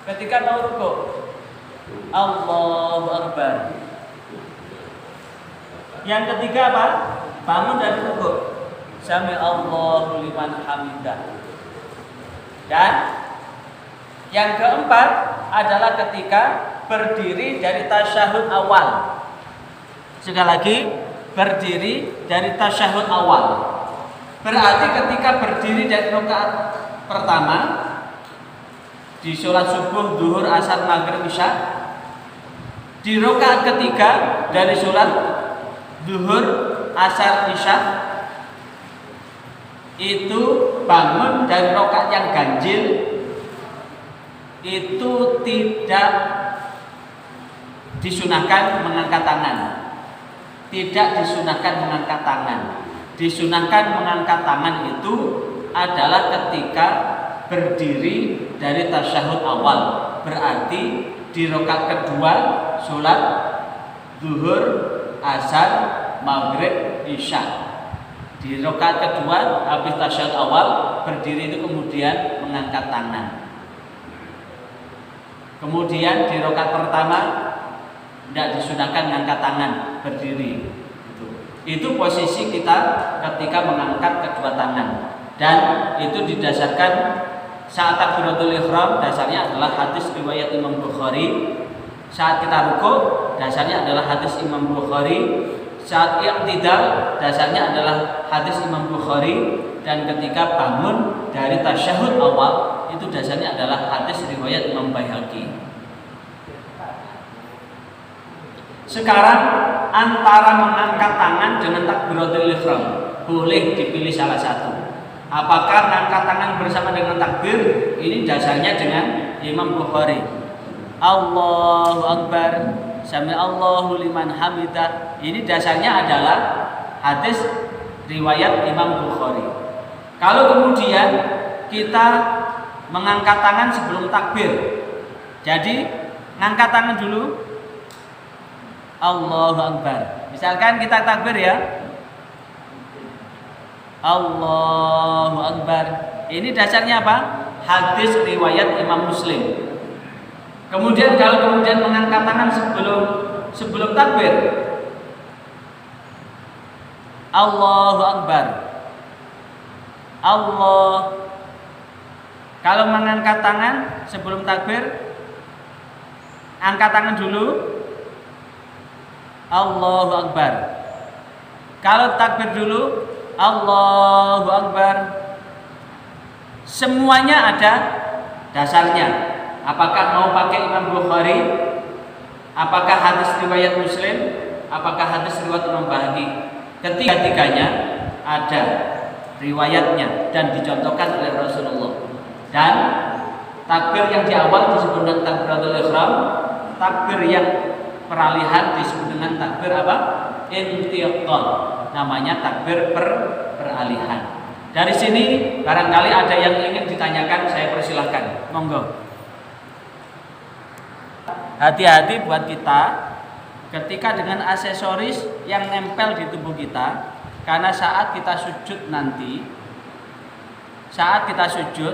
Ketika mau rukuk, Allahu Akbar. Yang ketiga apa? Bangun dari rukuk, Sami Allahu liman hamidah. Dan yang keempat adalah ketika berdiri dari tasyahud awal. Sekali lagi, berdiri dari tasyahud awal. Berarti ketika berdiri dari rakaat pertama di sholat subuh, duhur, asar, maghrib, isya, di rakaat ketiga dari sholat duhur, asar, isya, itu bangun dari rakaat yang ganjil, itu tidak disunahkan mengangkat tangan. Tidak disunahkan mengangkat tangan. Disunahkan mengangkat tangan itu adalah ketika berdiri dari tasyahud awal. Berarti di rakaat kedua sholat zuhur, asar, maghrib, isya. Di rakaat kedua habis tasyahud awal berdiri itu kemudian mengangkat tangan. Kemudian di rakaat pertama tidak disunahkan mengangkat tangan, berdiri. Itu posisi kita ketika mengangkat kedua tangan, dan itu didasarkan Saat takbiratul ihram dasarnya adalah hadis riwayat Imam Bukhari. Saat kita rukuk dasarnya adalah hadis Imam Bukhari. Saat i'tidal dasarnya adalah hadis Imam Bukhari, dan ketika bangun dari tasyahud awal itu dasarnya adalah hadis riwayat Imam Baihaqi. Sekarang antara mengangkat tangan dengan takbiratul ihram boleh dipilih salah satu. Apakah angkat tangan bersama dengan takbir? Ini dasarnya dengan Imam Bukhari. Allahu Akbar, sami Allahu liman hamidah. Ini dasarnya adalah hadis riwayat Imam Bukhari. Kalau kemudian kita mengangkat tangan sebelum takbir, jadi ngangkat tangan dulu, Allahu Akbar. Misalkan kita takbir ya, Allahu Akbar. Ini dasarnya apa? Hadis riwayat Imam Muslim. Kemudian kalau kemudian mengangkat tangan sebelum takbir, Allahu Akbar. Allah. Kalau mengangkat tangan sebelum takbir, angkat tangan dulu, Allahu Akbar. Kalau takbir dulu, Allahu Akbar. Semuanya ada dasarnya. Apakah mau pakai Imam Bukhari? Apakah hadis riwayat Muslim? Apakah hadis riwayat Imam Baihaqi? Ketiga-tiganya ada riwayatnya dan dicontohkan oleh Rasulullah. Dan takbir yang di awal disebut dengan takbiratul ihram, takbir yang peralihan disebut dengan takbir apa? Intiqal. Namanya takbir peralihan. Dari sini barangkali ada yang ingin ditanyakan, saya persilahkan. Monggo. Hati-hati buat kita ketika dengan aksesoris yang nempel di tubuh kita, karena saat kita sujud nanti, saat kita sujud,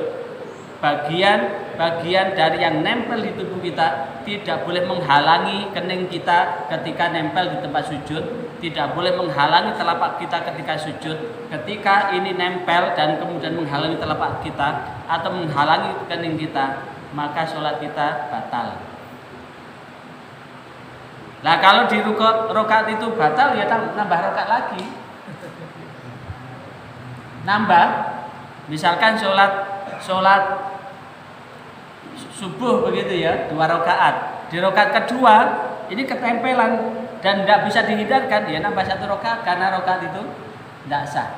bagian dari yang nempel di tubuh kita tidak boleh menghalangi kening kita ketika nempel di tempat sujud, tidak boleh menghalangi telapak kita ketika sujud. Ketika ini nempel dan kemudian menghalangi telapak kita atau menghalangi kening kita, maka sholat kita batal. Nah kalau di rokaat itu batal, ya nambah rokaat lagi. Nambah, misalkan sholat subuh begitu ya, 2 rakaat. Di rakaat kedua ini ketempelan dan tidak bisa dihindarkan, ya nambah 1 rakaat karena rakaat itu tidak sah.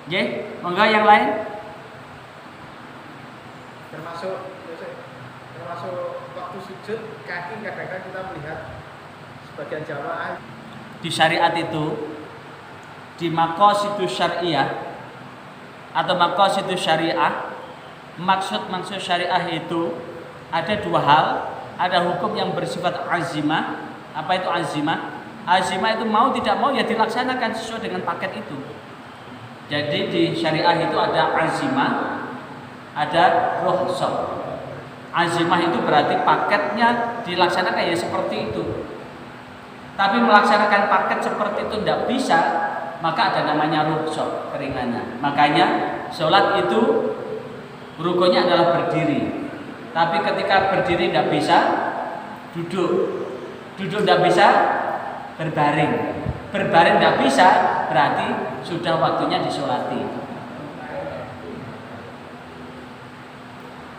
Oke, monggo yang lain. Termasuk waktu sujud kaki kadang-kadang kita melihat sebagian jamaah Di syariat itu, di maqasidus syariah atau maqasidus syariah, maksud syariah itu ada 2 hal. Ada hukum yang bersifat azimah. Apa itu azimah? Azimah itu mau tidak mau ya dilaksanakan sesuai dengan paket itu. Jadi di syariah itu ada azimah, ada rukhsah. Azimah itu berarti paketnya dilaksanakan ya seperti itu. Tapi melaksanakan paket seperti itu tidak bisa, maka ada namanya rukhsah, keringanan. Makanya sholat itu rukunnya adalah berdiri. Tapi ketika berdiri tidak bisa, duduk. Duduk tidak bisa, berbaring. Berbaring tidak bisa, berarti sudah waktunya disolati.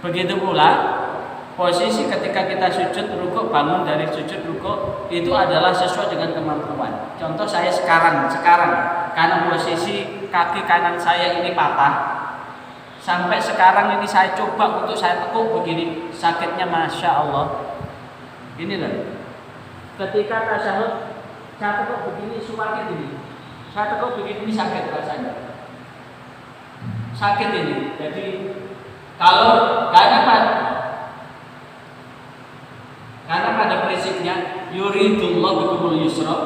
Begitu pula posisi ketika kita sujud rukuk, bangun dari sujud rukuk itu adalah sesuai dengan kemampuan. Contoh saya sekarang karena posisi kaki kanan saya ini patah, sampai sekarang ini saya coba untuk saya tekuk begini, sakitnya masya Allah. Ini loh, ketika tasyahud saya tekuk begini, sakit ini. Saya tekuk begini, ini sakit rasanya. Sakit ini. Jadi kalau karena pada prinsipnya yuridullah bikumul yusra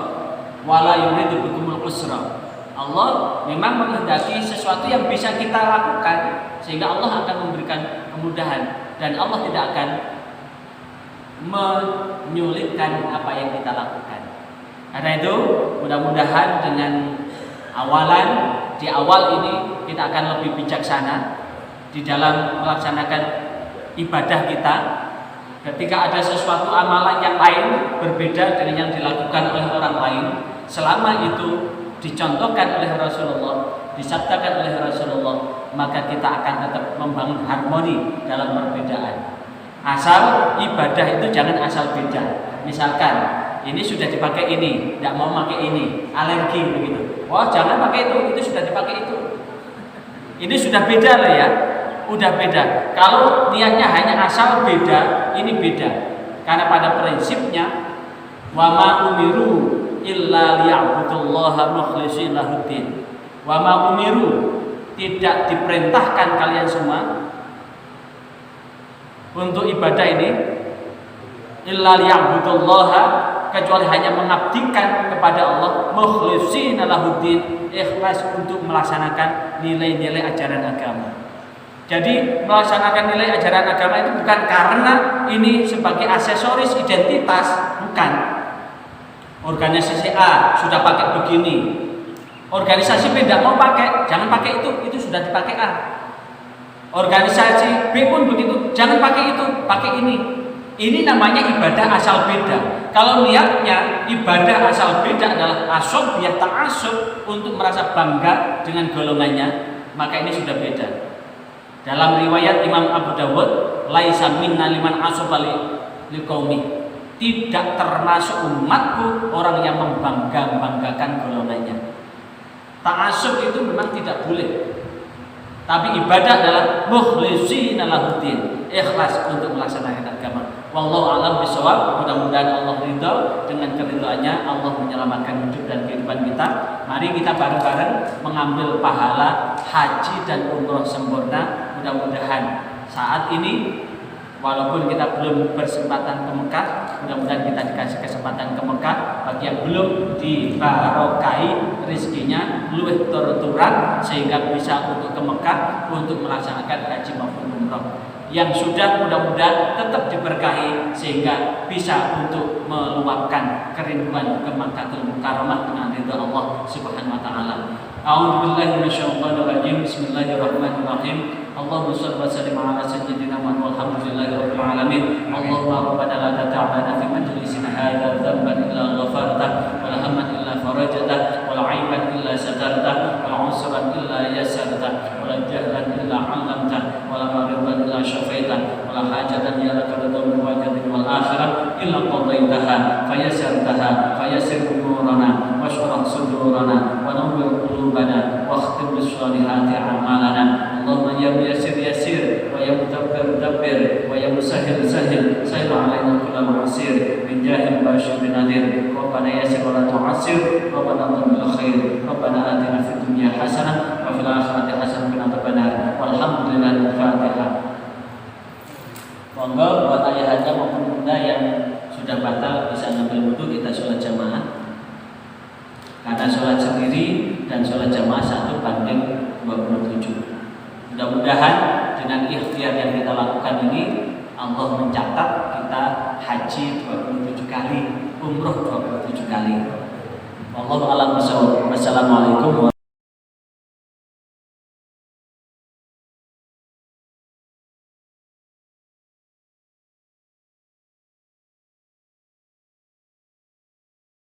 wala yuridu bikumul usra. Allah memang menghendaki sesuatu yang bisa kita lakukan sehingga Allah akan memberikan kemudahan dan Allah tidak akan menyulitkan apa yang kita lakukan. Karena itu mudah-mudahan dengan di awal ini kita akan lebih bijaksana di dalam melaksanakan ibadah kita. Ketika ada sesuatu amalan yang lain berbeda dengan yang dilakukan oleh orang lain, selama itu dicontohkan oleh Rasulullah, disabdakan oleh Rasulullah, maka kita akan tetap membangun harmoni dalam perbedaan. Asal ibadah itu jangan asal beda. Misalkan ini sudah dipakai ini, tidak mau pakai ini, alergi begitu. Wah, jangan pakai itu sudah dipakai itu. Ini sudah beda loh ya. Udah beda. Kalau niatnya hanya asal beda, ini beda. Karena pada prinsipnya wa ma umiru illa liya'budullaha mukhlishina lahuddin. Wa ma umiru, tidak diperintahkan kalian semua untuk ibadah ini illa liya'budullaha, kecuali hanya mengabdikan kepada Allah, mukhlishina lahuddin, ikhlas untuk melaksanakan nilai-nilai ajaran agama. Jadi melaksanakan nilai ajaran agama itu bukan karena ini sebagai aksesoris identitas, bukan. Organisasi A sudah pakai begini, organisasi B tidak mau pakai, jangan pakai itu sudah dipakai A. Organisasi B pun begitu, jangan pakai itu, pakai ini. Ini namanya ibadah asal beda. Kalau niatnya ibadah asal beda adalah asobiah ta'asub, untuk merasa bangga dengan golongannya, maka ini sudah beda. Dalam riwayat Imam Abu Dawud, laisa minna liman asaba liqaumi, tidak termasuk umatku orang yang membanggakan golongannya. Ta'assub itu memang tidak boleh. Tapi ibadah adalah mukhlishina lahuddin, ikhlas untuk melaksanakan agama. Wallahu a'lam bishawab. Mudah-mudahan Allah ridha, dengan keridhaannya Allah menyelamatkan hidup dan kehidupan kita. Mari kita bareng-bareng mengambil pahala haji dan umroh sempurna. Mudah-mudahan saat ini, walaupun kita belum bersempatan ke Mekah, mudah-mudahan kita dikasih kesempatan ke Mekah. Bagi yang belum dibarokai rezekinya, luwih tur-turan sehingga bisa untuk ke Mekah untuk melaksanakan haji maupun umroh. Yang sudah, mudah-mudahan tetap diberkahi sehingga bisa untuk meluapkan kerinduan ke Makkahul Mukarramah dengan ridha Allah Subhanahu wa taala. A'udzubillahi minasyaitonir rajim. Bismillahirrahmanirrahim. Allahumma shalli wa sallim ala sayyidina Muhammad walhamdulillahi rabbil alamin. Allahumma rabbana la tata'alana fi majlisina hadza dhanban illa ghafarta wa la hamman illa farajta wa la 'aiban illa satarta wa la 'usran illa yassarta wa la jahlan illa 'allamta wa la maridan illa syafaita wa la hajatan ya laka ridwan wa jannati wal akhirah illa qadaitaha fayassartaha fayassir umurana washrah sudurana wa nawwir qulubana wa khtim bis solihati a'malana. Allahumma ya muyassir yassir wa ya mudabbir dabbir wa ya musahhil sahhil sahhil 'alaina kulla ma'sir min jahil bashir bin nadir. Rabbana yassir wa la tu'assir, Rabbana bil khair, Rabbana atina fid dunya hasanah wa fil akhirati hasanah wa qina adzabannar. Walhamdulillahil Fatihah. Monggo buat ayahanda maupun bunda yang sudah batal bisa ngambil wudu, kita sholat jamaah. Karena sholat sendiri dan sholat jamaah 1:27. Mudah-mudahan dengan ikhtiar yang kita lakukan ini, Allah mencatat kita haji 27 kali, umroh 27 kali. Wallahu a'lam bishawab. Wassalamualaikum warahmatullahi wabarakatuh.